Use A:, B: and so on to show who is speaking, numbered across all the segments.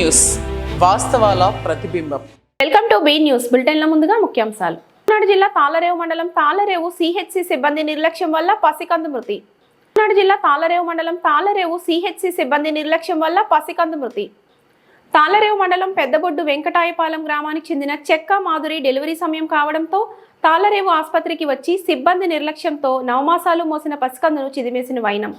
A: News, వాస్తవాల ప్రతిబింబం.
B: Welcome to B news. బులెటిన్ల ముందుగా ముఖ్యాంశాలు. కాకినాడ జిల్లా తాళరేవు మండలం తాళరేవు సిహెచ్సి సిబ్బంది నిర్లక్ష్యం వల్ల పసికందు మృతి. కాకినాడ జిల్లా తాళరేవు మండలం తాళరేవు సిహెచ్సి సిబ్బంది నిర్లక్ష్యం వల్ల పసికందు మృతి. తాళరేవు మండలం పెద్దబొడ్డు వెంకటాయపాలెం గ్రామానికి చెందిన చెక్క మాధురి డెలివరీ సమయం కావడంతో తాళరేవు ఆసుపత్రికి వచ్చి సిబ్బంది నిర్లక్ష్యంతో నవమాసాలు మోసిన పసికందును చిదిమేసిన వైనం.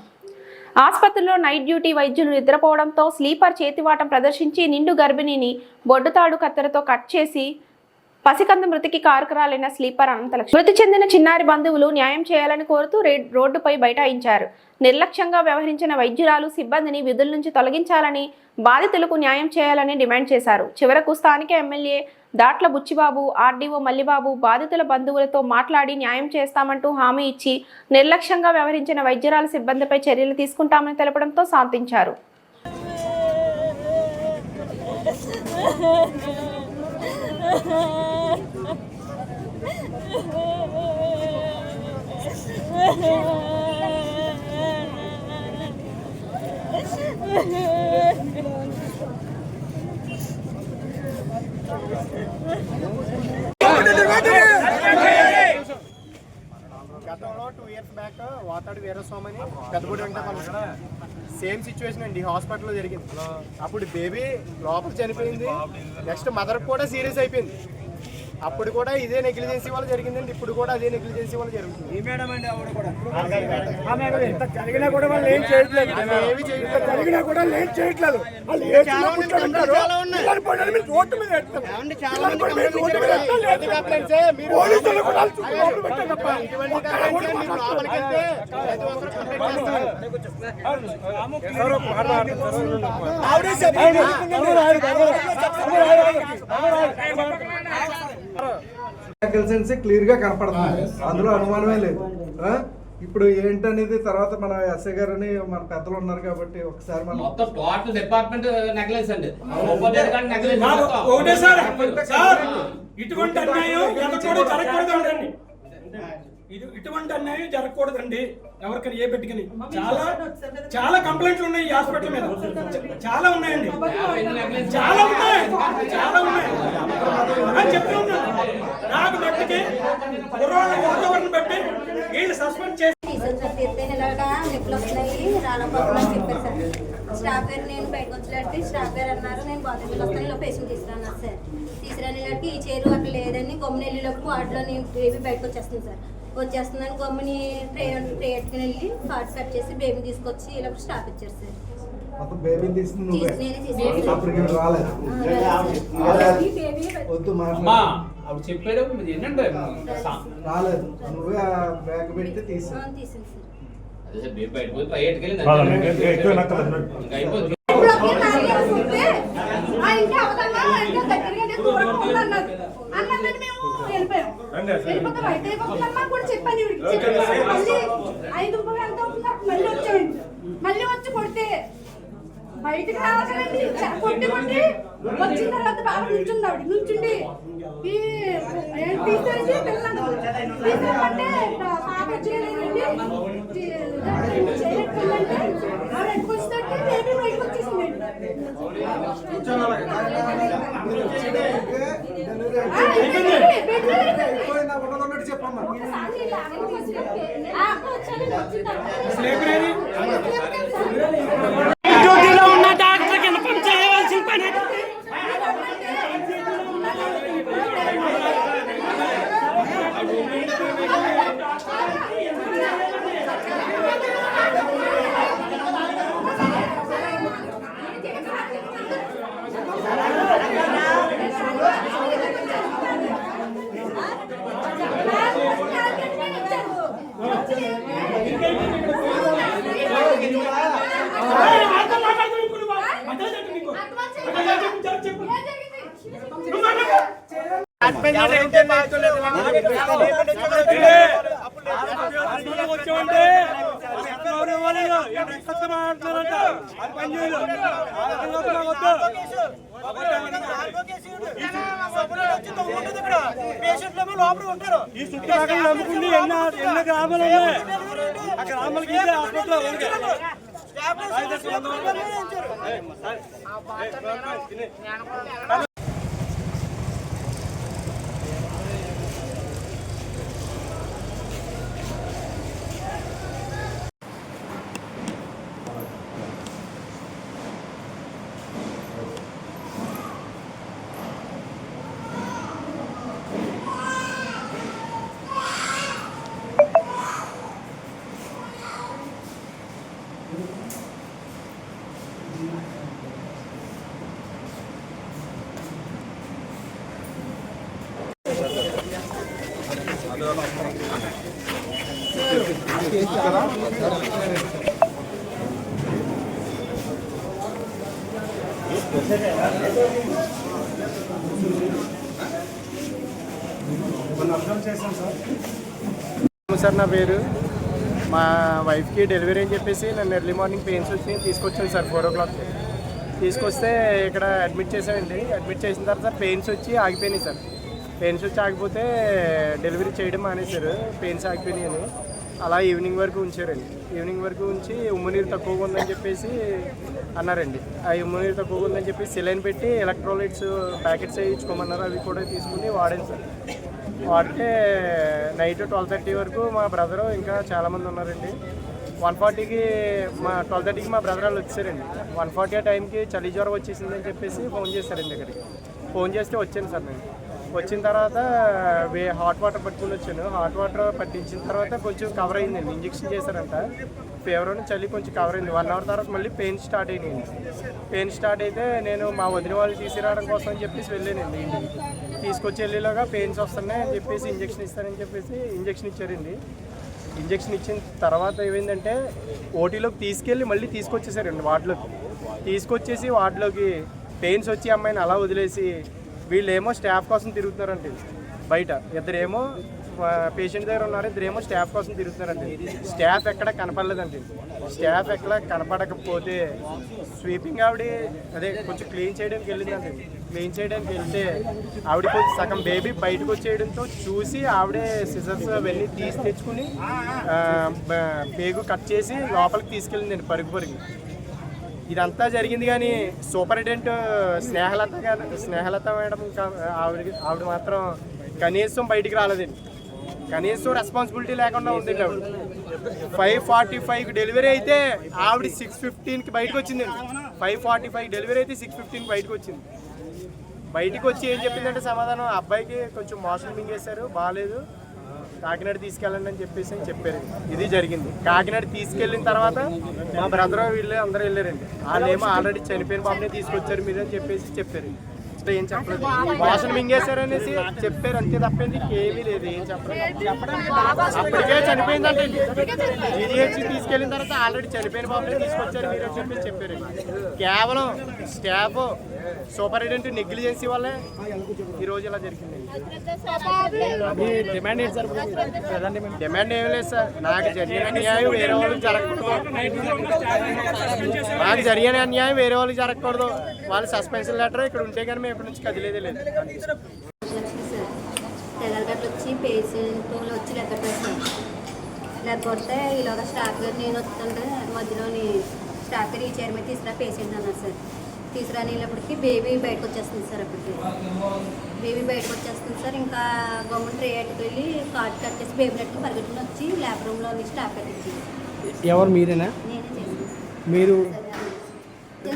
B: ఆసుపత్రిలో నైట్ డ్యూటీ వైద్యులు నిద్రపోవడంతో స్లీపర్ చేతివాటం ప్రదర్శించి నిండు గర్భిణిని బొడ్డుతాడు కత్తెరతో కట్ చేసి పసికందు మృతికి కారకురాలైన స్లీపర్ అనంతలక్ష్మి. మృతి చెందిన చిన్నారి బంధువులు న్యాయం చేయాలని కోరుతూ రోడ్డుపై బైఠాయించారు. నిర్లక్ష్యంగా వ్యవహరించిన వైద్యురాలు సిబ్బందిని విధుల నుంచి తొలగించాలని, బాధితులకు న్యాయం చేయాలని డిమాండ్ చేశారు. చివరకు స్థానిక ఎమ్మెల్యే దాట్ల బుచ్చిబాబు, ఆర్డీఓ మల్లిబాబు బాధితుల బంధువులతో మాట్లాడి న్యాయం చేస్తామంటూ హామీ ఇచ్చి నిర్లక్ష్యంగా వ్యవహరించిన వైద్యురాలు సిబ్బందిపై చర్యలు తీసుకుంటామని తెలపడంతో శాంతించారు.
C: గతంలో 2 years బ్యాక్ వాతాడు వీరస్వామి పెద్దపూడి వెంకటపల్లి సేమ్ సిచ్యువేషన్ అండి, హాస్పిటల్లో జరిగింది. అప్పుడు బేబీ లోపల చనిపోయింది. నెక్స్ట్ మదర్ కూడా సీరియస్ అయిపోయింది. అప్పుడు కూడా ఇదే నెగ్లిజెన్సీ వల్ల జరిగిందండి. ఇప్పుడు కూడా అదే నెగ్లిజెన్సీ వల్ల జరుగుతుంది.
D: జరిగినా కూడా వాళ్ళు ఏం చేయట్లేదు. జరిగినా కూడా ఏం చేయట్లేదు.
E: క్లియర్ గా కనపడుతుంది, అందులో అనుమానమే లేదు. ఇప్పుడు ఏంటనేది తర్వాత మన ఎస్ఐ గారని మన పెద్దలు ఉన్నారు కాబట్టి ఒకసారి మనం
F: టోటల్ డిపార్ట్మెంట్ నెగ్లెన్స్ అండి.
D: ఇటువంటి అన్యాయం జరగకూడదండి. ఇటువంటి అన్యాయం జరగకూడదండి. ఎవరికైనా ఏ బిడ్డకని చాలా కంప్లైంట్లు ఉన్నాయి ఈ హాస్పిటల్ మీద. చాలా ఉన్నాయండి, చాలా ఉన్నాయి అని చెప్తున్నా. నాకు బట్టికి వాతావరణం బట్టి వీళ్ళు సస్పెండ్ చేసి
G: నొప్పులు వస్తున్నాయి రానపోతుందని చెప్పారు సార్. స్టాఫ్ గారు నేను బయటకు వచ్చేలాంటి స్టాఫ్ గారు అన్నారు నేను బాత్రూమ్లో వస్తాను, ఇలా పేషెంట్ తీసుకురాన్నారు సార్. తీసుకురానిలాంటి ఈ చైరు అక్కడ లేదని గమ్ముని వెళ్ళేటప్పుడు వాటిలో నేను బేబీ బయటకు వచ్చేస్తుంది సార్. వచ్చేస్తుందని గమ్ముని ట్రే ఎట్టుకుని వెళ్ళి పార్ట్స్ కట్ చేసి బేబీ తీసుకొచ్చి ఇలా స్టాఫ్ ఇచ్చారు సార్.
F: చెప్పాడు
E: రాలేదు, నువ్వే బ్యాగ్ పెట్టి
G: తీసాను
H: మళ్ళీ వచ్చి కొడితే బయటకు రావాలండి. కొట్టి వచ్చిన తర్వాత బాగా నుంచుంది. ఆవిడ నుంచుండి తీసేసి పిల్లలు తీసేమంటే పాప వచ్చేదండి చేయలేకపోయిందంటే ఆవిడ ఎట్టుకొచ్చేటట్టు బేబీ బయటకు వచ్చేసింది.
E: చెప్పమ్మా
D: డ్యూటీలో ఉన్న డాక్టర్ కింద పని చేయవలసిన పని. ఈ చుట్టుపక్కల నమ్ముకుండి ఎన్నో గ్రామాలు ఉన్నాయి. ఆ గ్రామాలకి ఆసుపత్రిలో
C: సార్ నా పేరు మా వైఫ్కి డెలివరీ అని చెప్పేసి నన్ను ఎర్లీ మార్నింగ్ పెయిన్స్ వచ్చి తీసుకొచ్చాను సార్ 4 o'clock తీసుకొస్తే ఇక్కడ అడ్మిట్ చేశానండి. అడ్మిట్ చేసిన తర్వాత పెయిన్స్ వచ్చి ఆగిపోయినాయి సార్. పెయిన్స్ వచ్చి ఆగిపోతే డెలివరీ చేయడం మానేశారు, పెయిన్స్ ఆగిపోయినాయి అని. అలా ఈవినింగ్ వరకు ఉంచారండి. ఈవినింగ్ వరకు ఉంచి ఉమ్మనీరు తక్కువగా ఉందని చెప్పేసి అన్నారండి. ఆ ఉమ్మనీరు తక్కువగా ఉందని చెప్పేసి సెలైన్ పెట్టి ఎలక్ట్రోలైట్స్ ప్యాకెట్స్ వేయించుకోమన్నారు. అవి కూడా తీసుకుని వాడాను సార్. వాడితే నైట్ 12:30 వరకు మా బ్రదరు ఇంకా చాలామంది ఉన్నారండి. 140కి 12:30కి మా బ్రదర్ వాళ్ళు వచ్చారండి. 140 ఆ టైంకి చలి జ్వరం వచ్చేసిందని చెప్పేసి ఫోన్ చేశారండి. ఇక్కడికి ఫోన్ చేస్తే వచ్చాను సార్. నేను వచ్చిన తర్వాత హాట్ వాటర్ పట్టుకుని వచ్చాను. హాట్ వాటర్ పట్టించిన తర్వాత కొంచెం కవర్ అయిందండి. ఇంజక్షన్ చేశారంట. ఫీవర్ చలి కొంచెం కవర్ అయింది. 1 hour తర్వాత మళ్ళీ పెయిన్ స్టార్ట్ అయినాయి. పెయిన్ స్టార్ట్ అయితే నేను మా వదిన వాళ్ళు తీసుకురావడం కోసం అని చెప్పేసి వెళ్ళానండి ఇంటికి. తీసుకొచ్చి వెళ్ళేలాగా పెయిన్స్ వస్తున్నాయి అని చెప్పేసి ఇంజక్షన్ ఇస్తానని చెప్పేసి ఇంజక్షన్ ఇచ్చారండి. ఇంజక్షన్ ఇచ్చిన తర్వాత ఏమైందంటే ఓటీలోకి తీసుకెళ్ళి మళ్ళీ తీసుకొచ్చేసారండి వార్డులోకి. తీసుకొచ్చేసి వార్డులోకి పెయిన్స్ వచ్చి అమ్మాయిని అలా వదిలేసి వీళ్ళేమో స్టాఫ్ కోసం తిరుగుతున్నారండి బయట. ఇద్దరేమో పేషెంట్ దగ్గర ఉన్నారు, ఇద్దరేమో స్టాఫ్ కోసం తిరుగుతున్నారండి. స్టాఫ్ ఎక్కడ కనపడలేదండి. స్టాఫ్ ఎక్కడ కనపడకపోతే స్వీపింగ్ ఆవిడ అదే కొంచెం క్లీన్ చేయడానికి వెళ్ళిందండి. క్లీన్ చేయడానికి వెళ్తే ఆవిడ కొంచెం సగం బేబీ బయటకు వచ్చేయడంతో చూసి ఆవిడే సిజర్స్ వెళ్ళి తీసి తెచ్చుకుని పేగు కట్ చేసి లోపలికి తీసుకెళ్ళిందండి పరుగు పరుగు. ఇదంతా జరిగింది కానీ సూపరింటెండెంట్ స్నేహలత మేడం ఆవిడ మాత్రం కనీసం బయటికి రాలేదండి. కనీసం రెస్పాన్సిబిలిటీ లేకుండా ఉందండి. ఆవిడ 5:45కి డెలివరీ అయితే ఆవిడ 6:15కి బయటకు వచ్చిందండి. 5:45 డెలివరీ అయితే 6:15కి బయటకు వచ్చింది. బయటకు వచ్చి ఏం చెప్పిందంటే సమాధానం, అబ్బాయికి కొంచెం మోషన్ మింగేశారు, బాగాలేదు, కాకినాడ తీసుకెళ్ళండి అని చెప్పేసి చెప్పారు. ఇది జరిగింది. కాకినాడ తీసుకెళ్ళిన తర్వాత మా బ్రదర్ వీళ్ళు అందరూ వెళ్ళారండి. వాళ్ళేమో ఆల్రెడీ చనిపోయిన బాబునే తీసుకొచ్చారు మీరు అని చెప్పేసి చెప్పారు. ఏం చెప్పలేదు, మోషన్ మింగేశారు అనేసి చెప్పారు, అంతే తప్పేంది ఏమీ లేదు. ఏం చెప్పలేదు, అప్పటికే చనిపోయిందంటే జీజీహెచ్ తీసుకెళ్ళిన తర్వాత ఆల్రెడీ చనిపోయిన బాబునే తీసుకొచ్చారు మీరు అని చెప్పేసి చెప్పారు. కేవలం స్టాఫ్ సూపరింటెండెంట్ నెగ్లిజెన్సీ వల్లే ఈరోజు ఇలా జరిగింది. డిమాండ్ ఏంటి సార్? డిమాండ్ ఏం లేదు సార్, నాకు జరిగిన అన్యాయం వేరే వాళ్ళకి జరగకూడదు. నాకు జరిగిన అన్యాయం వేరే వాళ్ళకి జరగకూడదు. వాళ్ళు సస్పెన్షన్ లెటర్ ఇక్కడ ఉంటే కానీ మేము ఇక్కడ నుంచి కదిలేదే లేదు.
G: తెల్లగడ్డలు వచ్చి పేషెంట్ వచ్చి లెక్క పెట్టాను. లేకపోతే ఇలాగ స్టాఫ్ గారు నేను వస్తుంటే మధ్యలోని స్టాఫ్ గారు ఈ చైర్ మీద తీసుకురా పేషెంట్ అన్నారు సార్. తీసుకురానిప్పటికి బేబీ బయటకు వచ్చేస్తుంది సార్. అప్పటికి బేబీ బయటకు వచ్చేస్తుంది సార్. ఇంకా గవర్నమెంట్ రేట్కి వెళ్ళి కార్డు కట్ చేసి బేబీ నెట్కి పరిగెట్టుకుని వచ్చి ల్యాబ్ రూమ్లో స్టాఫ్ గారికి
F: ఎవరు మీరేనా?
G: నేనే చేశాను.
F: మీరు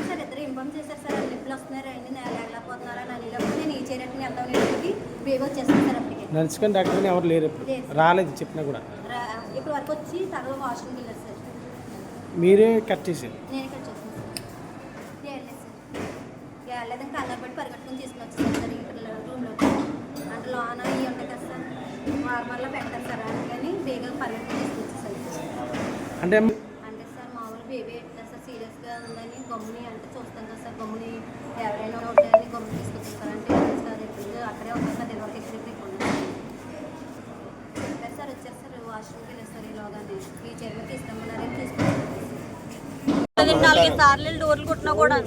G: సార్ ఇద్దరు ఇన్ఫార్మ్ చేశారు సార్, నిప్పులు వస్తున్నారు అండి, లేకపోతున్నారా అని. నేను ఈ చైర్ని వెళ్దాం నేటికి బేబీ వచ్చేస్తుంది సార్. అప్పటికి
F: నడుచుకొని డాక్టర్ ఎవరు లేరు, రాలేదు చెప్పినా కూడా.
G: ఇప్పుడు వరకు వచ్చి తర్వాత వాష్రూమ్కి వెళ్ళారు సార్.
F: మీరే కట్ చేశారు?
G: నేనే కట్ చేస్తాను సార్. వెళ్ళలేదు కంగారు పట్టి పరిగెట్టుకుని తీసుకుని వచ్చేసాను సార్ ఇక్కడ రూమ్లో. అంటే లోన ఇవి ఉంటాయి కదా సార్, వార్మర్లో పెట్టారు సార్. అందుకని బేగా పరిగెట్టుకుని తీసుకొచ్చేసాను
F: అంటే
G: సార్. మామూలు బేబీ ఎట్లా సార్ సీరియస్గా ఉందని గమ్ముని అంటే చూస్తాం కదా సార్. గమ్ముని ఎవరైనా ఉంటాయని గమ్ముని తీసుకొచ్చేస్తారు. అంటే సార్ ఎప్పుడు అక్కడే ఉంటారు సార్, ఎవరికి ఎక్కడికి చెప్పారు సార్. వచ్చారు సార్, వాష్రూమ్కి వెళ్ళారు సార్. ఈలోగానే ఈ చైర్లో తీసుకురమ్మన్నారని తీసుకొచ్చారు.
H: 4 సార్లు డోర్లు కుట్టినా కూడా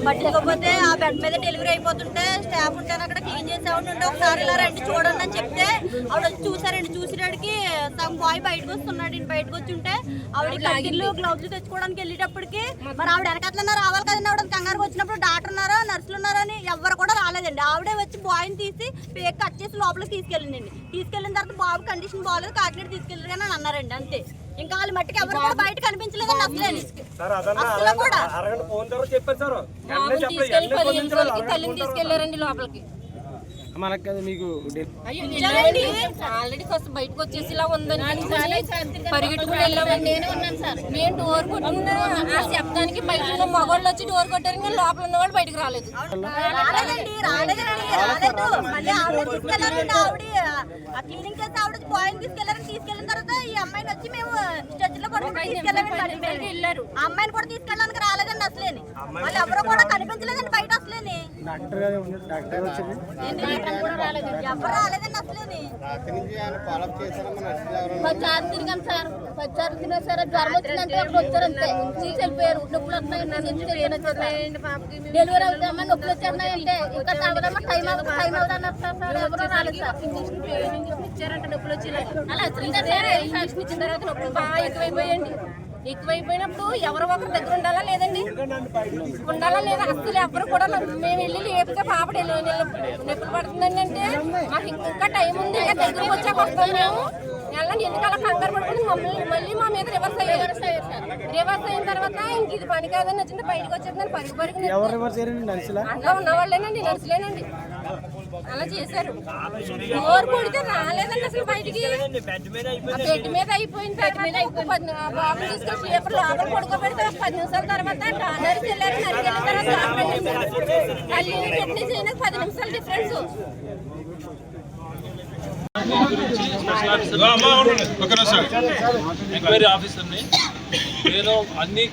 H: పట్టుకోకపోతే ఆ బెడ్ మీద డెలివరీ అయిపోతుంటే స్టాఫ్ ఉంటాను అక్కడ క్లీన్ చేసేవాడు
G: ఉంటే ఒకసారి ఇలా రండి చూడండి అని చెప్తే ఆవిడ వచ్చి చూసారండి. చూసినాడికి సగం బాయ్ బయటకు వస్తున్నాడు. బయటకు వచ్చి ఉంటే ఆవిడ లాగిళ్ళు గ్లౌజులు తెచ్చుకోవడానికి వెళ్ళేటప్పటికి మరి ఆవిడ వెనకట్లన్నా రావాలి కదండి. ఆవిడ కంగారుగా వచ్చినప్పుడు డాక్టర్ ఉన్నారా నర్సులు ఉన్నారని ఎవరు కూడా రాలేదండి. ఆవిడే వచ్చి బాయ్ని తీసి పేక్ కట్ చేసి లోపలికి తీసుకెళ్ళిందండి. తీసుకెళ్ళిన తర్వాత బాబు కండిషన్ బాగాలేదు కాకినాడ తీసుకెళ్ళారు కానీ అని అన్నారండి. అంతే. ఇంకా వాళ్ళ మట్టికి ఎవరు కూడా బయట కనిపించలేదండి అసలు కూడా. తల్లిని తీసుకెళ్లారండి లోపలికి.
F: మనకు కదా మీకు
G: ఆల్రెడీ ఫస్ట్ బయటకు వచ్చేసి ఇలా ఉందని పరిగెట్టుకుని వెళ్ళామండి. నేను ఉన్నాను సార్. నేను డోర్ కొట్టుకున్నా ఆ శబ్దానికి బయట ఉన్న మగవాళ్ళు వచ్చి డోర్ కొట్టారు కానీ లోపల ఉన్న వాళ్ళు బయటకు రాలేదు. రాలేదు. మళ్ళీ ఆవిడ తీసుకెళ్లారండి. ఆవిడ ఆ క్లీనింగ్ చేసి ఆవిడ బాయ్ని తీసుకెళ్లారని తీసుకెళ్ళిన తర్వాత ఈ అమ్మాయిని వచ్చి మేము చర్చిలో పడుకుంటే తీసుకెళ్ళామండి. వెళ్ళారు. ఆ అమ్మాయిని కూడా తీసుకెళ్ళడానికి రాలేదండి అసలేని. వాళ్ళు ఎవరు కూడా కనిపించలేదండి బయట అసలేని. ఎవరు రాలేదండి అసలేని. పచ్చారు తిరిగాం సార్. పచ్చారు తిన్నా సరే జ్వరం వచ్చిందంటే అప్పుడు వచ్చారంతే తీసి వెళ్ళిపోయారు. నొప్పులు వస్తున్నాయి డెలివరీ అవుతామా నొప్పులు వచ్చేస్తున్నాయంటే ఇంకా తాగదమ్మా టైం అవుతున్నారు సార్. ఎవరు రాలేదు సార్. ఇచ్చారంటే నొప్పులు వచ్చి అలా ఇచ్చిన తర్వాత నొప్పులు బాగా ఎక్కువైపోయినప్పుడు ఎవరో ఒకరి దగ్గర ఉండాలా లేదండి. ఉండాలా లేదా అసలు ఎవరు కూడా మేము వెళ్ళి లేపితే పాపడి నొప్పులు పడుతుందండి అంటే మాకు ఇంకా టైం ఉంది ఇంకా దగ్గరకు వచ్చాక వస్తాం మేము వెళ్ళండి. ఎందుకలా కంగారు పడుతుంది మళ్ళీ మా మీద రివర్స్ అయ్యారు. రివర్స్ అయిన తర్వాత ఇంక ఇది పని కాదని వచ్చింది బయటకు వచ్చేది పరుగు అలా ఉన్న వాళ్ళేనండి నర్సులేనండి. అలా చేశారు. డోర్ కొడితే రాలేదండి అసలు బయటికి. బెడ్ మీద అయిపోయింది. బెడ్ మీద బాబు తీసుకొని స్లీపర్ లోపల పడుకోబెడితే 10 నిమిషాల తర్వాత నర్సు వెళ్ళారు. నర్సు వెళ్ళిన తర్వాత మళ్ళీ చట్నీ చేయడానికి 10 నిమిషాల డిఫరెన్స్.
I: ఎంక్వైరీ ఆఫీసర్ని నేను అన్ని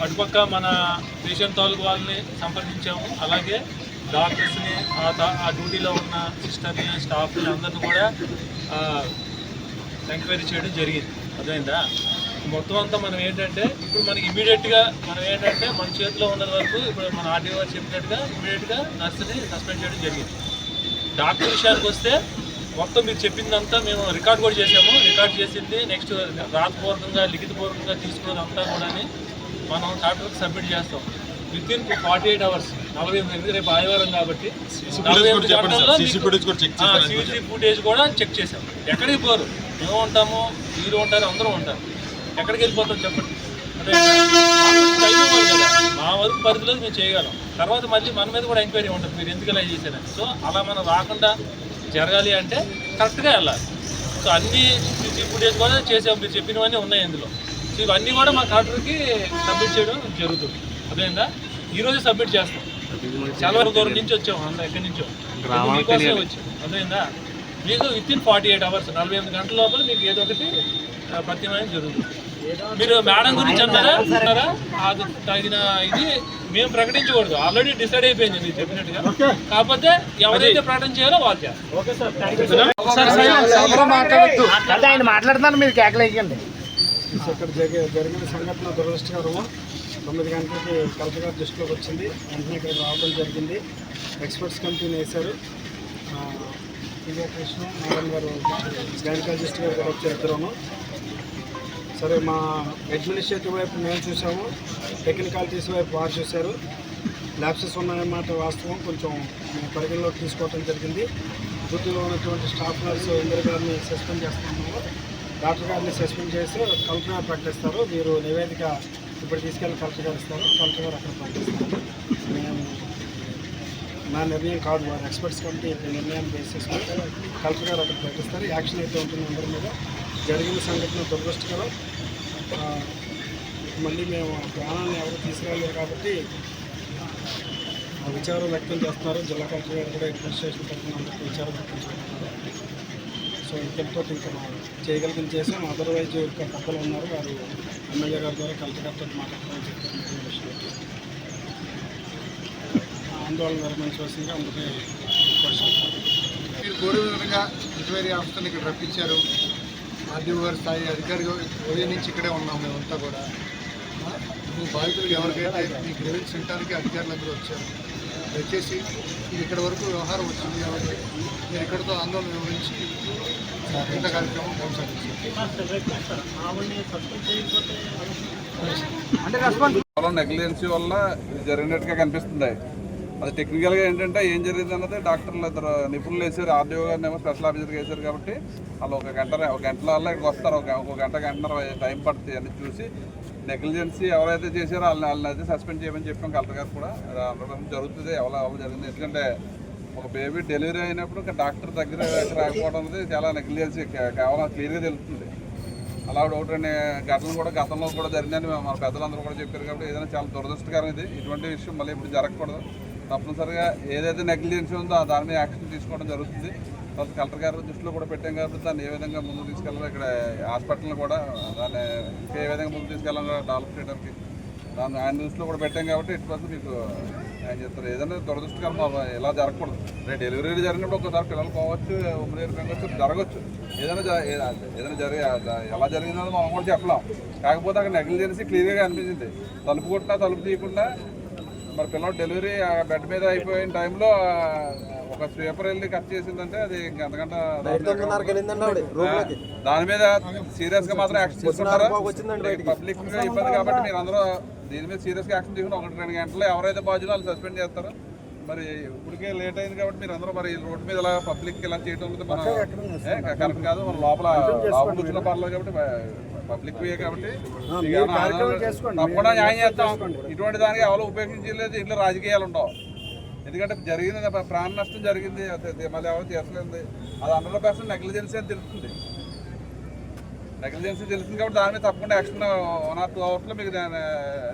I: అటుపక్క మన పేషెంట్ తాలూకు వాళ్ళని సంప్రదించాము. అలాగే డాక్టర్స్ని ఆ డ్యూటీలో ఉన్న సిస్టర్ని స్టాఫ్ని అందరిని కూడా ఎంక్వైరీ చేయడం జరిగింది. అర్థమైందా? మొత్తం అంతా మనం ఏంటంటే ఇప్పుడు మనకి ఇమీడియట్గా మనం ఏంటంటే మన చేతిలో ఉన్నది వరకు ఇప్పుడు మన ఆర్డీఓ గారు చెప్పినట్టుగా ఇమీడియట్గా నర్సుని సస్పెండ్ చేయడం జరిగింది. డాక్టర్ విషయానికి వస్తే మొత్తం మీరు చెప్పిందంతా మేము రికార్డ్ కూడా చేసాము. రికార్డ్ చేసింది నెక్స్ట్ రాతపూర్వకంగా లిఖితపూర్వకంగా తీసుకున్నదంతా కూడా మనం డాక్టర్కి సబ్మిట్ చేస్తాం వితిన్ 48 hours. 48 రేపు ఆదివారం కాబట్టి 48 గంటల్లో సీసీ ఫుటేజ్ కూడా చెక్ చేసాం. ఎక్కడికి పోరు, మేము ఉంటాము, మీరు ఉంటారు, అందరూ ఉంటారు. ఎక్కడికి వెళ్ళిపోతాం చెప్పండి. అంటే టైం ఇవ్వాలి కదా. మా వరకు పరిధిలో మేము చేయగలం. తర్వాత మళ్ళీ మన మీద కూడా ఎంక్వైరీ ఉంటుంది మీరు ఎందుకు ఇలా చేశారని. సో అలా మనం రాకుండా జరగాలి అంటే కరెక్ట్గా వెళ్ళాలి. సో అన్ని సీసీ ఫుటేజ్ కూడా చేసాం. మీరు చెప్పినవన్నీ ఉన్నాయి అందులో. సో ఇవన్నీ కూడా మా కలెక్టర్కి సబ్మిట్ చేయడం జరుగుతుంది. అదేందా ఈరోజు సబ్మిట్ చేస్తాం. చాలా దూరం నుంచి వచ్చాము, అందరూ ఎక్కడి నుంచో మీకోసమే వచ్చాం. అదేందా మీకు వితిన్ 48 hours 48 గంటల లోపల మీకు ఏదో ఒకటి ప్రత్యామ్నాయం జరుగుతుంది. మీరు మేడం గురించి అన్నారా అది తగిన ఇది మేము ప్రకటించకూడదు. ఆల్రెడీ డిసైడ్ అయిపోయింది మీరు చెప్పినట్టుగా. కాకపోతే ఎవరైతే ప్రకటన చేయాలో వాళ్ళు చేస్తారు.
F: మాట్లాడుతున్నారు మీరు కేకలేకండి.
E: ఇక్కడ జరిగిన సంఘటన దురదృష్టకరము. 9 గంటలకి కలెక్టర్ గారి దృష్టిలోకి వచ్చింది. వెంటనే ఇక్కడ రావడం జరిగింది. ఎక్స్పర్ట్స్ కమిటీని వేశారు. పీడియాట్రిషియన్ మేడం గారు, గైనకాలజిస్ట్ గారు కూడా వచ్చారు ఇద్దరును. సరే మా అడ్మినిస్ట్రేటివ్ వైపు మేము చూసాము, టెక్నికాలిటీస్ వైపు వారు చూశారు. ల్యాబ్సెస్ ఉన్నాయన్నమాట వాస్తవం. కొంచెం పరిగణలోకి తీసుకోవడం జరిగింది. డ్యూటీలో ఉన్నటువంటి స్టాఫ్ నర్సు ఇందరు గారిని సస్పెండ్ చేస్తున్నాము. డాక్టర్ గారిని సస్పెండ్ చేసి కలెక్టర్ గారు ప్రకటిస్తారు. మీరు నివేదిక ఇప్పుడు తీసుకెళ్ళి కలెక్టర్ గారు ఇస్తారు. కలెక్టర్ గారు అక్కడ ప్రకటిస్తారు. మేము నా నిర్ణయం కాదు, వారు ఎక్స్పర్ట్స్ కమిటీ నిర్ణయాన్ని బేస్ చేసుకుని కలెక్టర్ గారు అక్కడ ప్రకటిస్తారు. యాక్షన్ అయితే ఉంటుంది అందరి మీద. జరిగిన సంఘటన దురదృష్టకరం. మళ్ళీ మేము ప్రాణాన్ని ఎవరు తీసుకురాలేరు కాబట్టి విచారం వ్యక్తం చేస్తున్నారు. జిల్లా కలెక్టర్ గారు కూడా అడ్మినిస్ట్రేషన్ తరఫున అందరికీ విచారం వ్యక్తం చేస్తున్నారు. సో ఇంకెంతో ఇంకా చేయగలిగింది చేసాం. అదర్వైజ్ ఇంకా పెద్దలు ఉన్నారు, వారు ఎమ్మెల్యే గారి ద్వారా కలెక్టర్ గారితో మాట్లాడతామని చెప్పారు. ఆందోళన విరమించవలసిందిగా అందుకే
J: మీరు కోరిన విధంగా ఎంక్వైరీ ఆఫీసర్ని ఇక్కడ రప్పించారు. ఆర్డీఓ గారి స్థాయి అధికారిగా ఉదయం నుంచి ఇక్కడే ఉన్నాం మేమంతా కూడా. మీ బాధితులు ఎవరికైతే మీ గ్రీవెన్స్ వినడానికి అధికారులందరూ వచ్చారు. దయచేసి ఇది ఇక్కడ వరకు వ్యవహారం వచ్చింది కాబట్టి మీరు ఇక్కడితో ఆందోళన వివరించి ఇంత కార్యక్రమం కొనసాగించారు.
K: నెగ్లిజెన్సీ వల్ల ఇది జరిగినట్టుగా కనిపిస్తుంది. అది టెక్నికల్గా ఏంటంటే ఏం జరిగింది అన్నది డాక్టర్లు ఇద్దరు నిపుణులు వేసారు, ఆర్డీఓ గారిని ఏమో స్పెషల్ ఆఫీసర్గా వేశారు కాబట్టి వాళ్ళు ఒక గంటల వల్ల ఇక్కడికి వస్తారు. ఒక గంటన్నర టైం పడుతుంది అని చూసి నెగ్లిజెన్సీ ఎవరైతే చేశారో వాళ్ళని అయితే సస్పెండ్ చేయమని చెప్పాం. కలెక్టర్ గారు కూడా అనడం జరుగుతుంది. ఎవరు జరిగింది, ఎందుకంటే ఒక బేబీ డెలివరీ అయినప్పుడు డాక్టర్ దగ్గర రాకపోవడం అనేది చాలా నెగ్లిజెన్సీ కేవలం క్లియర్గా తెలుస్తుంది. అలా ఒకటి ఘటనలు కూడా గతంలో కూడా జరిగిందని మన పెద్దలందరూ కూడా చెప్పారు. కాబట్టి ఏదైనా చాలా దురదృష్టకరం ఇది. ఇటువంటి విషయం మళ్ళీ ఇప్పుడు జరగకూడదు. తప్పనిసరిగా ఏదైతే నెగ్లిజెన్సీ ఉందో దాని మీద యాక్షన్ తీసుకోవడం జరుగుతుంది. తర్వాత కలెక్టర్ గారి దృష్టిలో కూడా పెట్టాం కాబట్టి దాన్ని ఏ విధంగా ముందుకు తీసుకెళ్ళాలి, ఇక్కడ హాస్పిటల్ని కూడా దాన్ని ఇంకా ఏ విధంగా ముందుకు తీసుకెళ్ళాలి డెవలప్ చేయడానికి దాన్ని ఆయన దృష్టిలో కూడా పెట్టాం కాబట్టి ఇటు వరకు మీకు ఆయన చెప్తారు. ఏదైనా దురదృష్టకరం ఇలా జరగకూడదు. రేపు డెలివరీ జరిగినప్పుడు ఒకసారి పిల్లలు పోవచ్చు, ఉమ్మడి జరగవచ్చు. ఏదైనా జరిగే ఎలా జరిగిందో మనం కూడా చెప్పలేం. కాకపోతే అక్కడ నెగ్లిజెన్సీ క్లియర్గా అనిపించింది. తలుపు కొట్టినా తలుపు తీయకుండా మరి పిల్లలు డెలివరీ బెడ్ మీద అయిపోయిన టైంలో ఒక స్వీపర్ వెళ్ళి కట్ చేసిందంటే అది ఇంకంతకంటే దాని మీద సీరియస్గా మాత్రం యాక్షన్ తీసుకుంటారు. పబ్లిక్ ఇబ్బంది కాబట్టి మీరు అందరూ దీని మీద సీరియస్గా యాక్షన్ తీసుకుని 1-2 గంటలు ఎవరైతే బాధ్యులు వాళ్ళు సస్పెండ్ చేస్తారో. మరి ఇప్పటికే లేట్ అయింది కాబట్టి మీరు అందరూ మరి రోడ్డు మీద ఇలా పబ్లిక్ ఇలా చేయడం అనేది మనం కరెక్ట్ కాదు. మన లోపల కూర్చున్న పర్లేదు కాబట్టి పబ్లిక్ వే కాబట్టి తప్పకుండా న్యాయం చేస్తాం. ఇటువంటి దానికి ఎవరు ఉపయోగించలేదు. ఇంట్లో రాజకీయాలు ఉండవు. ఎందుకంటే జరిగింది ప్రాణ నష్టం జరిగింది, మళ్ళీ ఎవరు చేసలేదు. అది 100% నెగ్లిజెన్సీ అని తెలుస్తుంది. నెగ్లిజెన్సీ తెలుస్తుంది కాబట్టి దాని మీద తప్పకుండా యాక్షన్ 1 or 2 అవర్స్లో మీకు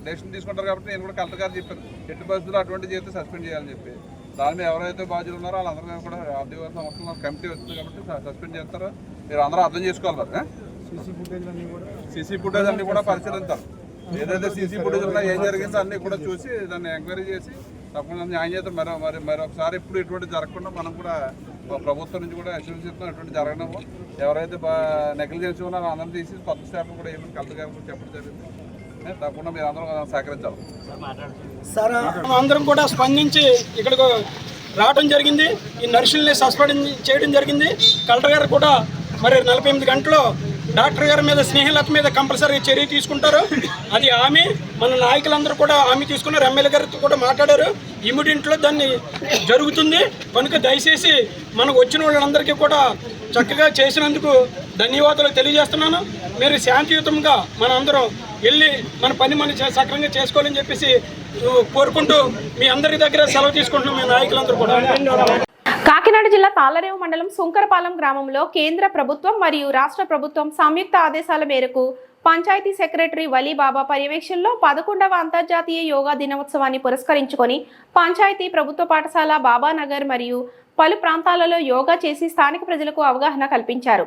K: డెసిషన్ తీసుకుంటారు. కాబట్టి నేను కూడా కలెక్టర్ గారు చెప్పాను ఎట్టి పరిస్థితుల్లో అటువంటి చేస్తే సస్పెండ్ చేయాలని చెప్పి. దాని మీద ఎవరైతే బాధ్యులు ఉన్నారో వాళ్ళందరూ కూడా ఆర్డీఓ సంవత్సరంలో కమిటీ వస్తుంది కాబట్టి సస్పెండ్ చేస్తారు. మీరు అందరూ అర్థం చేసుకోవాలి. మరి సీసీ ఫుటేజ్ అన్ని కూడా పరిశీలించాలి. ఏదైతే సీసీ ఫుటేజ్ ఉన్నా ఏం జరిగిందో అన్నీ కూడా చూసి దాన్ని ఎంక్వైరీ చేసి తప్పకుండా న్యాయం చేస్తాం. మరొకసారి ఇప్పుడు ఎటువంటి జరగకుండా మనం కూడా ప్రభుత్వం నుంచి కూడా అష్యూరెన్స్ ఇస్తాం. ఎటువంటి జరగడము ఎవరైతే నెగ్లిజెన్సీ ఉన్నారో అందరం తీసి కొత్త స్టాఫ్ కూడా ఏమైనా కలెక్టర్ గారు కూడా చెప్పడం జరిగింది. తప్పకుండా మీరు అందరూ సహకరించాలి.
D: సార్ అందరం కూడా స్పందించి ఇక్కడికి రావడం జరిగింది. ఈ నర్సుల్ని సస్పెండ్ చేయడం జరిగింది. కలెక్టర్ గారు కూడా మరి 48 గంటలు డాక్టర్ గారి మీద స్నేహలత మీద కంపల్సరీ చర్య తీసుకుంటారు. అది హామీ మన నాయకులందరూ కూడా హామీ తీసుకున్నారు. ఎమ్మెల్యే గారితో కూడా మాట్లాడారు. ఇమీడియట్లో దాన్ని జరుగుతుంది. కనుక దయచేసి మనకు వచ్చిన వాళ్ళందరికీ కూడా చక్కగా చేసినందుకు ధన్యవాదాలు తెలియజేస్తున్నాను. మీరు శాంతియుతంగా మన అందరం వెళ్ళి మన పని మనం సక్రమంగా చేసుకోవాలని చెప్పేసి కోరుకుంటూ మీ అందరి దగ్గర సెలవు తీసుకుంటున్నాం. మీ నాయకులందరూ కూడా.
B: కాకినాడ జిల్లా తాళ్లరేవు మండలం సుంకరపాలెం గ్రామంలో కేంద్ర ప్రభుత్వం మరియు రాష్ట్ర ప్రభుత్వం సంయుక్త ఆదేశాల మేరకు పంచాయతీ సెక్రటరీ వలీబాబా పర్యవేక్షణలో 11వ అంతర్జాతీయ యోగా దినోత్సవాన్ని పురస్కరించుకొని పంచాయతీ ప్రభుత్వ పాఠశాల బాబానగర్ మరియు పలు ప్రాంతాలలో యోగా చేసి స్థానిక ప్రజలకు అవగాహన కల్పించారు.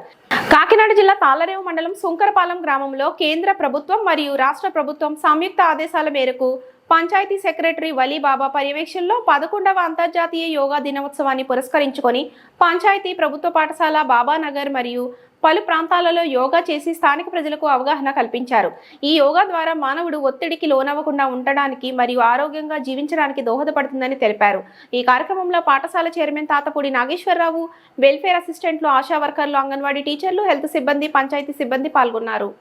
B: కాకినాడ జిల్లా తాళ్లరేవు మండలం సుంకరపాలెం గ్రామంలో కేంద్ర ప్రభుత్వం మరియు రాష్ట్ర ప్రభుత్వం సంయుక్త ఆదేశాల మేరకు పంచాయతీ సెక్రటరీ వలీబాబా పర్యవేక్షణలో 11వ అంతర్జాతీయ యోగా దినోత్సవాన్ని పురస్కరించుకొని పంచాయతీ ప్రభుత్వ పాఠశాల బాబానగర్ మరియు పలు ప్రాంతాలలో యోగా చేసి స్థానిక ప్రజలకు అవగాహన కల్పించారు. ఈ యోగా ద్వారా మానవుడు ఒత్తిడికి లోనవ్వకుండా ఉండడానికి మరియు ఆరోగ్యంగా జీవించడానికి దోహదపడుతుందని తెలిపారు. ఈ కార్యక్రమంలో పాఠశాల చైర్మన్ తాతపూడి నాగేశ్వరరావు, వెల్ఫేర్ అసిస్టెంట్లు, ఆశా వర్కర్లు, అంగన్వాడీ టీచర్లు, హెల్త్ సిబ్బంది, పంచాయతీ సిబ్బంది పాల్గొన్నారు.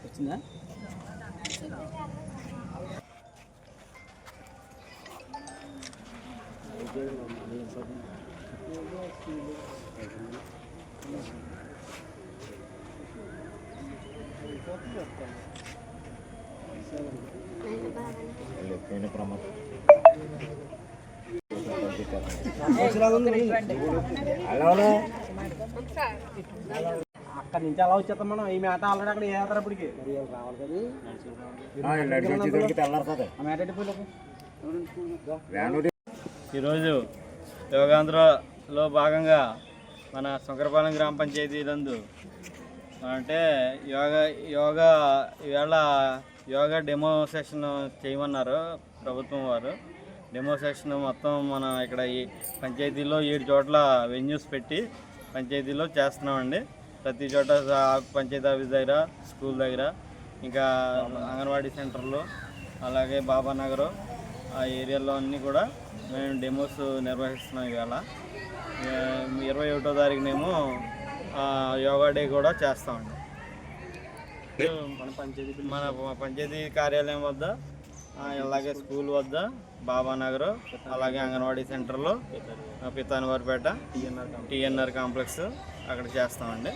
F: వచ్చిందా? అక్కడ నుంచి అలా వచ్చేస్తాం మనం. ఈ మేట ఆల్రెడీ అక్కడ వేస్తారు. అప్పటికి
L: ఈరోజు యోగాంధ్రలో భాగంగా మన సుంకరపాలెం గ్రామ పంచాయతీ నందు అంటే ఈవేళ యోగా డెమో సెషన్ చేయమన్నారు ప్రభుత్వం వారు. డెమో సెక్షన్ మొత్తం మన ఇక్కడ ఈ పంచాయతీలో 7 చోట్ల వెన్యూస్ పెట్టి పంచాయతీలో చేస్తున్నామండి. ప్రతి చోట పంచాయతీ ఆఫీస్ దగ్గర, స్కూల్ దగ్గర, ఇంకా అంగన్వాడీ సెంటర్లో, అలాగే బాబానగర్ ఆ ఏరియాలో అన్నీ కూడా మేము డెమోస్ నిర్వహిస్తున్నాం. ఇవాళ 21వ తారీఖునేమో యోగా డే కూడా చేస్తామండి. మన పంచాయతీ కార్యాలయం వద్ద, అలాగే స్కూల్ వద్ద, బాబానగర్, అలాగే అంగన్వాడీ సెంటర్లో, పితానివారిపేట, టీఎన్ఆర్ కాంప్లెక్స్ అక్కడ చేస్తామండి.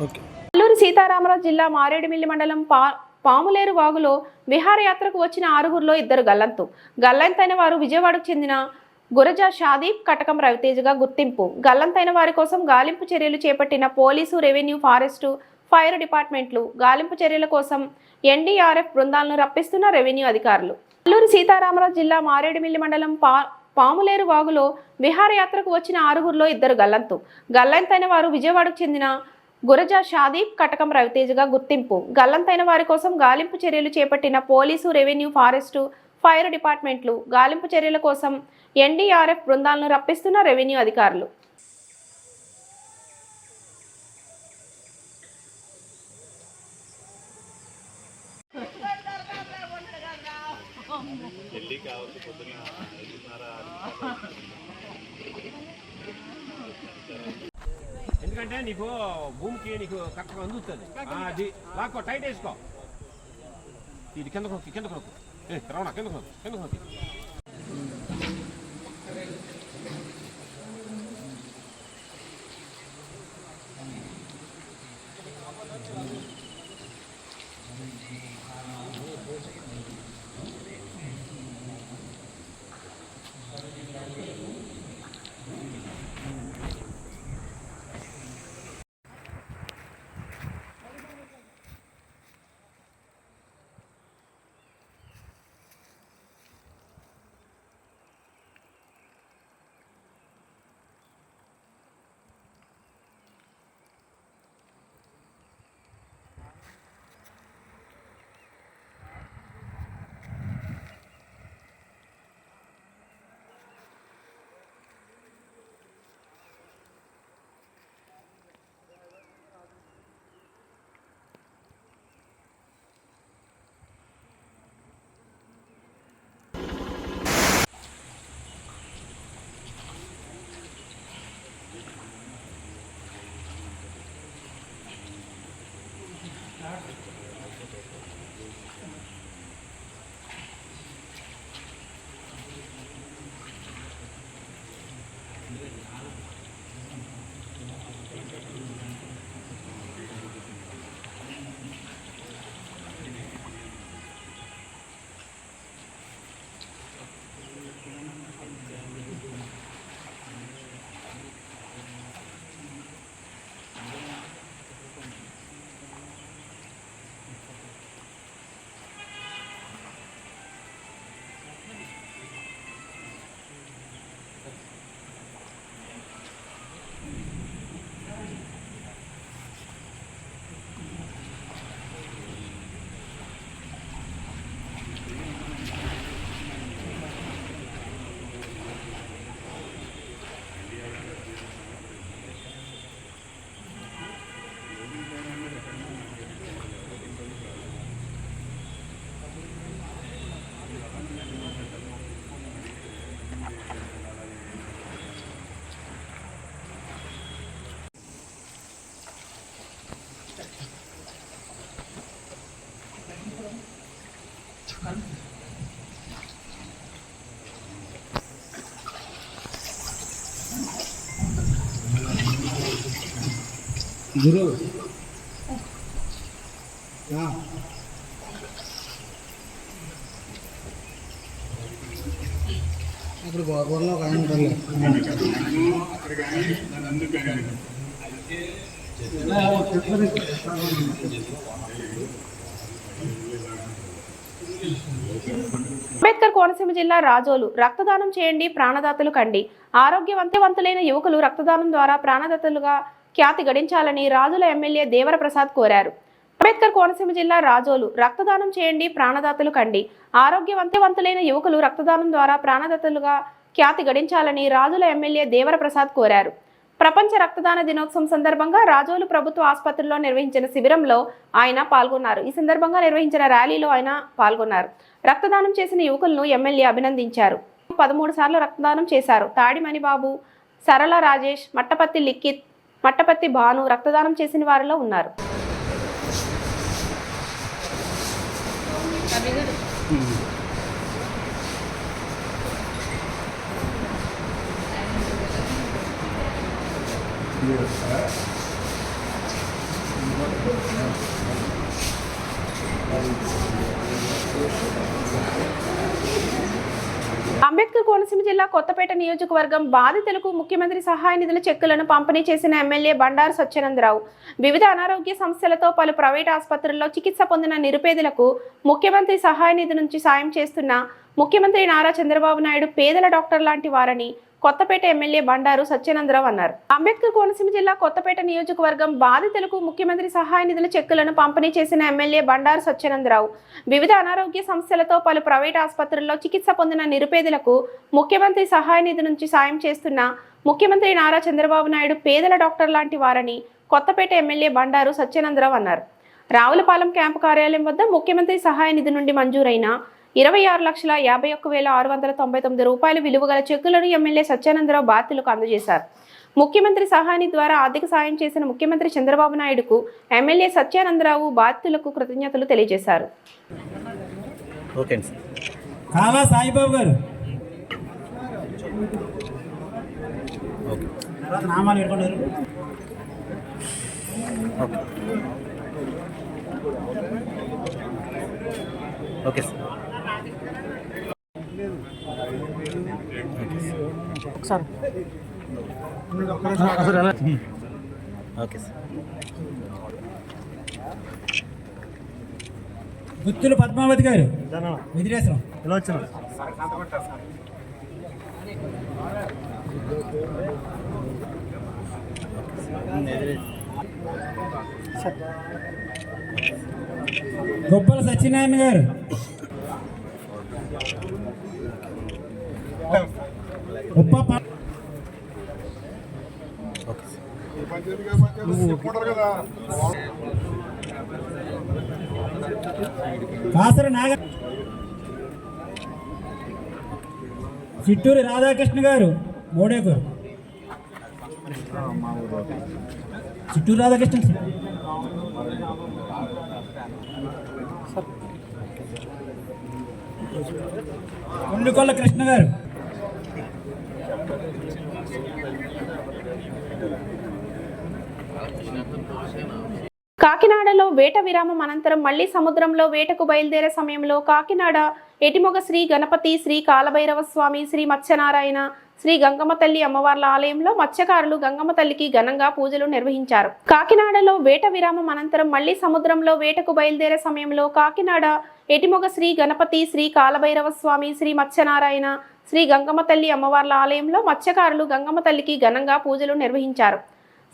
E: ఓకే.
B: అల్లూరి సీతారామరాజు జిల్లా మారేడుమిల్లి మండలం పాములేరు వాగులో విహారయాత్రకు వచ్చిన 6గురిలో 2 గల్లంతు. గల్లంతైన వారు విజయవాడకు చెందిన గురజా షాదీప్, కటకం రవితేజగా గుర్తింపు. గల్లంతైన వారి కోసం గాలింపు చర్యలు చేపట్టిన పోలీసు, రెవెన్యూ, ఫారెస్టు, ఫైర్ డిపార్ట్మెంట్లు. గాలింపు చర్యల కోసం ఎన్డీఆర్ఎఫ్ బృందాలను రప్పిస్తున్న రెవెన్యూ అధికారులు. అల్లూరి సీతారామరాజు జిల్లా మారేడుమిల్లి మండలం పాములేరు వాగులో విహారయాత్రకు వచ్చిన 6గురిలో 2 గల్లంతు. గల్లంతైన వారు విజయవాడకు చెందిన గురజా షాదీప్, కటకం రవితేజగా గుర్తింపు. గల్లంతైన వారి కోసం గాలింపు చర్యలు చేపట్టిన పోలీసు, రెవెన్యూ, ఫారెస్టు, ఫైర్ డిపార్ట్మెంట్లు. గాలింపు చర్యల కోసం ఎన్డీఆర్ఎఫ్ బృందాలను రప్పిస్తున్న రెవెన్యూ అధికారులు.
F: ఎందుకంటే నీకు భూమికి నీకు కరెక్ట్గా అందుతుంది. అది లాక్కో, టైట్ వేసుకో. ఇది కిందకు నొక్కి, కిందకు నొక్కు. రవణ కిందకు నొక్కు, కిందకు నొక్కి.
E: గురు అప్పుడు గోకూరలో ఒక ఆయన ఉంటారు.
B: అంబేద్కర్ కోనసీమ జిల్లా రాజోలు. రక్తదానం చేయండి, ప్రాణదాతలు కండి. ఆరోగ్యవంతవంతులైన యువకులు రక్తదానం ద్వారా ప్రాణదాతలుగా ఖ్యాతి గడించాలని రాజుల ఎమ్మెల్యే దేవర ప్రసాద్ కోరారు. అంబేద్కర్ కోనసీమ జిల్లా రాజోలు రక్తదానం చేయండి, ప్రాణదాతలు కండి. ఆరోగ్యవంతవంతులైన యువకులు రక్తదానం ద్వారా ప్రాణదాతలుగా ఖ్యాతి గడించాలని రాజోలు ఎమ్మెల్యే దేవర ప్రసాద్ కోరారు. ప్రపంచ రక్తదాన దినోత్సవం సందర్భంగా రాజోలు ప్రభుత్వ ఆసుపత్రిలో నిర్వహించిన శిబిరంలో ఆయన పాల్గొన్నారు. ఈ సందర్భంగా నిర్వహించిన ర్యాలీలో ఆయన పాల్గొన్నారు. రక్తదానం చేసిన యువకులను ఎమ్మెల్యే అభినందించారు. 13 సార్లు రక్తదానం చేశారు. తాడిమణి బాబు, సరళ రాజేష్, మట్టపత్తి లిఖిత్, మట్టపత్తి భాను రక్తదానం చేసిన వారిలో ఉన్నారు. అంబేద్కర్ కోనసీమ జిల్లా కొత్తపేట నియోజకవర్గం బాధితులకు ముఖ్యమంత్రి సహాయ నిధుల చెక్కులను పంపిణీ చేసిన ఎమ్మెల్యే బండారు సత్యానందరావు వివిధ అనారోగ్య సమస్యలతో పలు ప్రైవేట్ ఆసుపత్రుల్లో చికిత్స పొందిన నిరుపేదలకు ముఖ్యమంత్రి సహాయ నిధి నుంచి సాయం చేస్తున్న ముఖ్యమంత్రి నారా చంద్రబాబు నాయుడు పేదల డాక్టర్ లాంటి వారని కొత్తపేట ఎమ్మెల్యే బండారు సత్యానందరావు అన్నారు. అంబేద్కర్ కోనసీమ జిల్లా కొత్తపేట నియోజకవర్గం బాధితులకు ముఖ్యమంత్రి సహాయ నిధుల చెక్కులను పంపిణీ చేసిన ఎమ్మెల్యే బండారు సత్యానందరావు వివిధ అనారోగ్య సమస్యలతో పలు ప్రైవేట్ ఆసుపత్రుల్లో చికిత్స పొందిన నిరుపేదలకు ముఖ్యమంత్రి సహాయ నిధి నుంచి సాయం చేస్తున్న ముఖ్యమంత్రి నారా చంద్రబాబు నాయుడు పేదల డాక్టర్ లాంటి వారని కొత్తపేట ఎమ్మెల్యే బండారు సత్యానందరావు అన్నారు. రావులపాలెం క్యాంపు కార్యాలయం వద్ద ముఖ్యమంత్రి సహాయ నిధి నుండి మంజూరైన 26,51,699 రూపాయల విలువ గల చెక్కులను ఎమ్మెల్యే సత్యానందరావు బాధితులకు అందజేశారు. ముఖ్యమంత్రి సహాయాన్ని ద్వారా ఆర్థిక సాయం చేసిన ముఖ్యమంత్రి చంద్రబాబు నాయుడుకు ఎమ్మెల్యే సత్యానందరావు బాధితులకు కృతజ్ఞతలు తెలియజేశారు.
M: సాయిబాబు గారు ఓకే సార్. Okay sir. గుత్తులు పద్మావతి గారు విదిలేశ్వరం ఇలా వచ్చిన గొప్పల సత్యనారాయణ గారు కాసర నాగ చిట్టూరి రాధాకృష్ణ గారు మోడేకూరు చిట్టూరు రాధాకృష్ణ కొండకొల్ల కృష్ణ గారు
B: కాకినాడలో వేట విరామం అనంతరం మళ్లీ సముద్రంలో వేటకు బయలుదేరే సమయంలో కాకినాడ ఎటిమొగ శ్రీ గణపతి, శ్రీ కాలభైరవ స్వామి, శ్రీ మత్స్యనారాయణ, శ్రీ గంగమ్మ తల్లి అమ్మవార్ల ఆలయంలో మత్స్యకారులు గంగమ్మ తల్లికి ఘనంగా పూజలు నిర్వహించారు. కాకినాడలో వేట విరామం అనంతరం మళ్లీ సముద్రంలో వేటకు బయలుదేరే సమయంలో కాకినాడ ఎటిమొగ శ్రీ గణపతి, శ్రీ కాలభైరవ స్వామి, శ్రీ మత్స్యనారాయణ, శ్రీ గంగమ్మ తల్లి అమ్మవార్ల ఆలయంలో మత్స్యకారులు గంగమ్మ తల్లికి ఘనంగా పూజలు నిర్వహించారు.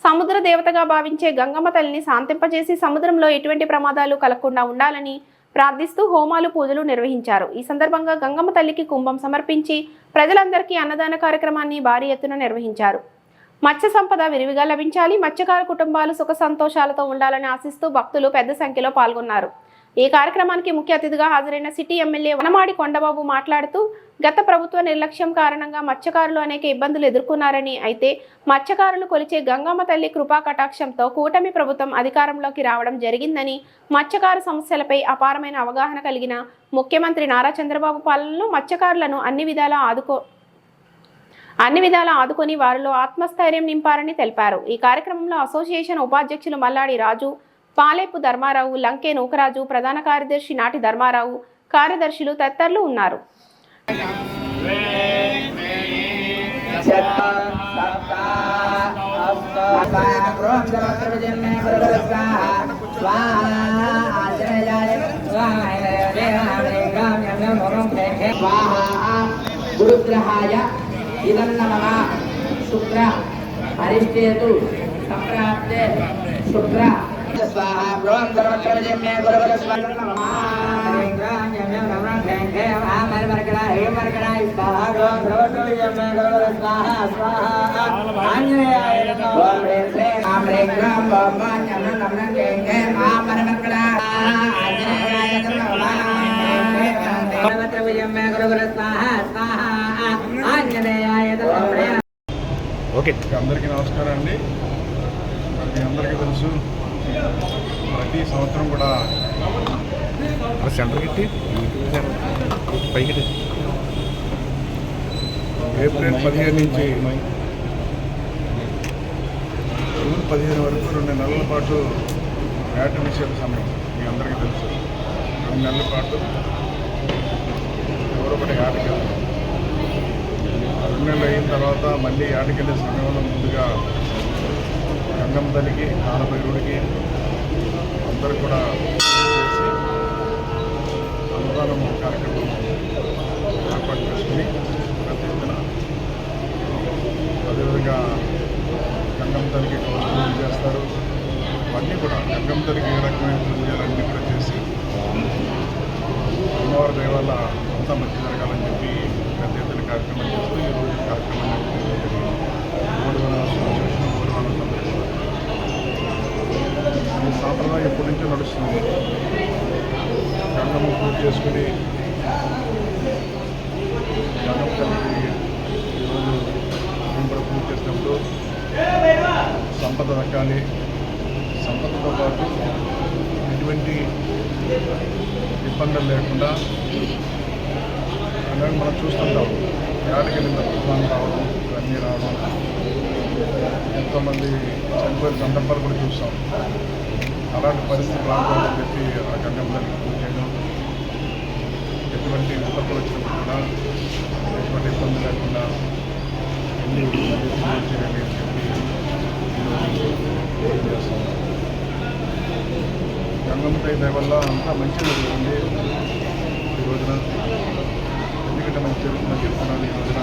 B: సముద్ర దేవతగా భావించే గంగమ్మ తల్లిని శాంతింపజేసి సముద్రంలో ఎటువంటి ప్రమాదాలు కలగకుండా ఉండాలని ప్రార్థిస్తూ హోమాలు, పూజలు నిర్వహించారు. ఈ సందర్భంగా గంగమ్మ తల్లికి కుంభం సమర్పించి ప్రజలందరికీ అన్నదాన కార్యక్రమాన్ని భారీ ఎత్తున నిర్వహించారు. మత్స్య సంపద విరివిగా లభించాలి, మత్స్యకార కుటుంబాలు సుఖ సంతోషాలతో ఉండాలని ఆశిస్తూ భక్తులు పెద్ద సంఖ్యలో పాల్గొన్నారు. ఈ కార్యక్రమానికి ముఖ్య అతిథిగా హాజరైన సిటీ ఎమ్మెల్యే వనమాడి కొండబాబు మాట్లాడుతూ గత ప్రభుత్వ నిర్లక్ష్యం కారణంగా మత్స్యకారులు అనేక ఇబ్బందులు ఎదుర్కొన్నారని, అయితే మత్స్యకారులు కొలిచే గంగమ్మ తల్లి కృపా కటాక్షంతో కూటమి ప్రభుత్వం అధికారంలోకి రావడం జరిగిందని, మత్స్యకారు సమస్యలపై అపారమైన అవగాహన కలిగిన ముఖ్యమంత్రి నారా చంద్రబాబు పాలనలో మత్స్యకారులను అన్ని విధాలా ఆదుకొని వారిలో ఆత్మస్థైర్యం నింపారని తెలిపారు. ఈ కార్యక్రమంలో అసోసియేషన్ ఉపాధ్యక్షులు మల్లాడి రాజు, పాలేపు ధర్మారావు, లంకే నూకరాజు, ప్రధాన కార్యదర్శి నాటి ధర్మారావు, కార్యదర్శులు తదితరులు ఉన్నారు.
N: గురుగ్రహాయ ఇదం నమః శుక్ర అరిష్టేతు సంప్రాప్తే శుక్ర स्वाहा ब्रों सर्वत्र मे गुरुवर स्वाहा नमः ह्रीं नमः ह्रीं आमर मरकड़ा हे मरकड़ा स्वाहा ब्रों सर्वत्र मे गुरुवर स्वाहा स्वाहा आंजनेयाय नमः ओम ह्रीं श्रीं आम ह्रीं ओम नमः ह्रीं आमर मरकड़ा आंजनेयाय नमः सर्वत्र मे गुरुवर स्वाहा स्वाहा आंजनेयाय नमः
E: ఓకే అందరికీ నమస్కారం అండి. మీ అందరికీ తెలుసు ప్రతి సంవత్సరం కూడా సెంటర్ గిట్టి పైకి ఏప్రిల్ 15 నుంచి జూన్ 15 వరకు 2 నెలల పాటు వేట నిషేధ సమయం మీ అందరికీ తెలుసు. 2 నెలల పాటు ఎవరో ఒకటి వేటకి వెళ్తారు. 2 నెలలు అయిన తర్వాత మళ్ళీ ఆటకెళ్ళే సమయంలో ముందుగా గంగమ్మ తల్లికి కాలభైరుడికి అందరూ కూడా చేసి అన్నదానం కార్యక్రమం ఏర్పాటు చేసుకుని ప్రతి దిన అదేవిధంగా గంగమ్మ తల్లికి పూజలు చేస్తారు. అన్నీ కూడా గంగమ్మ తల్లికి ఏ రకమైన పూజలు అన్నీ కూడా చేసి అమ్మవారి దయ వల్ల అంతా మంచి జరగాలని చెప్పి పెద్ద ఎత్తున కార్యక్రమం చేస్తూ ఈరోజు కార్యక్రమం ఈ సాంప్రదాయం ఎప్పటి నుంచో నడుస్తుంది. గంగమ్మ పూజ చేసుకుని గంగమ్మ తల్లికి ఈరోజు మేము కూడా పూజ చేసినప్పుడు సంపద దక్కాలి, సంపదతో పాటు ఎటువంటి ఇబ్బందులు లేకుండా అలాగే మనం చూస్తుంటాం. ఏడకెళ్ళిన తుఫాను రావడం, ఇవన్నీ రావడం, ఎంతోమంది చనిపోయిన సందర్భాలు కూడా చూస్తాం. అలాంటి పరిస్థితి రాకూడదని చెప్పి ఆ గంగమ్మ తల్లికి పూజ చేయడం, ఎటువంటి విపత్తులు వచ్చినప్పుడు కూడా ఎటువంటి ఇబ్బంది లేకుండా ఎన్ని పూజ చేయాలి అని చెప్పి పూజ చేస్తాం. గంగమ్మ తల్లి దయ వల్ల అంతా మంచిగా జరుగుతుంది ఈ రోజున. ఎందుకంటే మనకు జరుగుతుందని చెప్తున్నాను. ఈ రోజున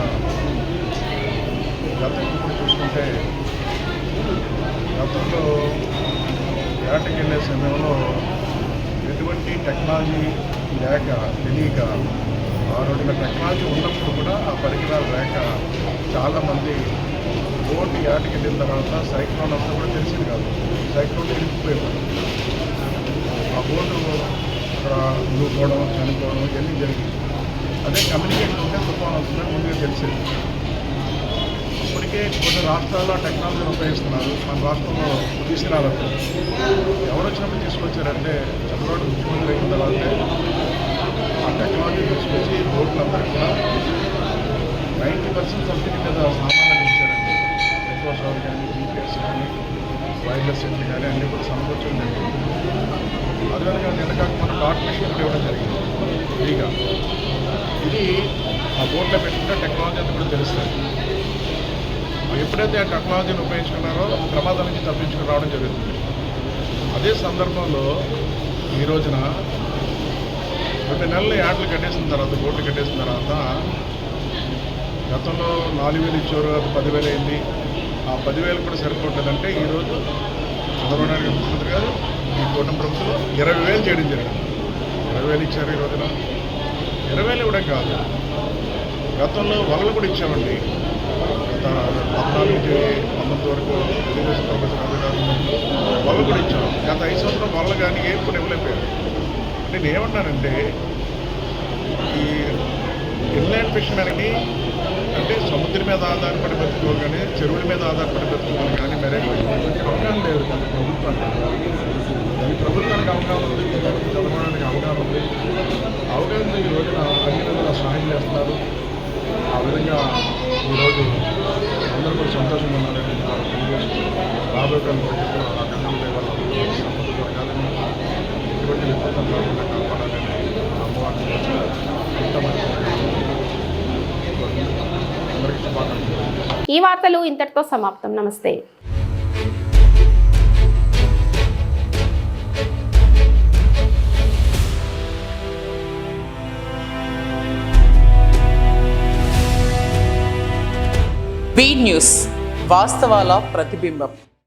E: గతంలో కూడా చూసుకుంటే గతంలో వేటకి వెళ్ళే సమయంలో ఎటువంటి టెక్నాలజీ లేక తెలియక ఆ రోజున టెక్నాలజీ ఉన్నప్పుడు కూడా ఆ పరికరాలు లేక చాలామంది బోటు వేటకి వెళ్ళిన తర్వాత సైక్లోన్ అంతా కూడా తెలిసింది కాదు. సైక్లోన్ ఇరిగిపోయేవాడు. ఆ బోటు అక్కడ మునిగిపోవడం, చనిపోవడం ఇవన్నీ జరిగింది. అదే కమ్యూనికేషన్ ఉంటే తుఫాను వస్తుందని ముందుగా తెలిసేది. ఇప్పటికే కొన్ని రాష్ట్రాల్లో టెక్నాలజీని ఉపయోగిస్తున్నారు. మన రాష్ట్రంలో తీసుకురాలేదు. ఎవరు వచ్చినప్పుడు తీసుకొచ్చారంటే చంద్రబాబు ముఖ్యమంత్రి అయిన తర్వాత ఆ టెక్నాలజీ తీసుకొచ్చి బోట్లందరికీ కూడా 90% సబ్సిడీ మీద సామాన్లు ఇచ్చారండి. మైక్రోసాఫ్ట్ కానీ, జీపీఎస్ కానీ, వైర్లెస్ సెట్లు కానీ అన్నీ కూడా సమకూర్చడం జరిగింది. అదేవిధంగా నిన్న కాకుండా డాట్ మెషిన్ కూడా ఇవ్వడం జరిగింది ఫ్రీగా. ఇది ఆ బోర్డులో పెట్టుకుంటే టెక్నాలజీ అంతా కూడా తెలుస్తుంది. ఎప్పుడైతే ఆ టెక్నాలజీని ఉపయోగించుకున్నారో ప్రమాదం నుంచి తప్పించుకుని రావడం జరుగుతుంది. అదే సందర్భంలో ఈ రోజున 2 నెలలు యాడ్లు కట్టేసిన తర్వాత, బోర్డులు కట్టేసిన తర్వాత గతంలో 4,000 ఇచ్చారు, అది 10,000 అయింది. ఆ 10,000 కూడా సరిపోతుందంటే ఈరోజు చంద్రబాబు నాయుడు గారు ముఖ్యమంత్రి గారు ఈ కూటమి ప్రభుత్వంలో 20,000 చేయడం జరిగింది. 20,000 ఇచ్చారు ఈ రోజున. 20,000 ఇవ్వడం కాదు, గతంలో వలలు కూడా ఇచ్చామండి. గత 14 నుంచి 19 వరకు తెలుగుదేశం ప్రభుత్వం అధికారంలో వలలు కూడా ఇచ్చాం. గత 5 సంవత్సరం వలలు కానీ ఏం కూడా ఇవ్వలేకపోయారు. నేను ఏమన్నానంటే ఈ ఇన్లాండ్ ఫిషర్మెన్కి అంటే సముద్రం మీద ఆధారపడి బతుకోవాలి కానీ చెరువుల మీద ఆధారపడి బతుకోవాలి కానీ మెరైన్ అవగాహన లేదు కదా ప్రభుత్వానికి. ఈ ప్రభుత్వానికి అవగాహన ఉంది, చదవడానికి అవగాహన ఉంది. అవగాహన ఈ రోజున అన్ని విధాలుగా సహాయం చేస్తున్నారు. ఆ విధంగా ఈరోజు అందరూ కూడా సంతోషంగా ఉన్నారని రాబోయే భవిష్యత్తులో ఆ గంగమ్మ వల్ల సంపద జరగాలని, ఎటువంటి విపత్తులు రాకుండా కాపాడాలని అమ్మవారిని అంత మంచి అందరికీ శుభాకాంక్షలు.
B: ఈ వార్తలు ఇంతటితో సమాప్తం. నమస్తే.
A: బీ న్యూస్, వాస్తవాల ప్రతిబింబం.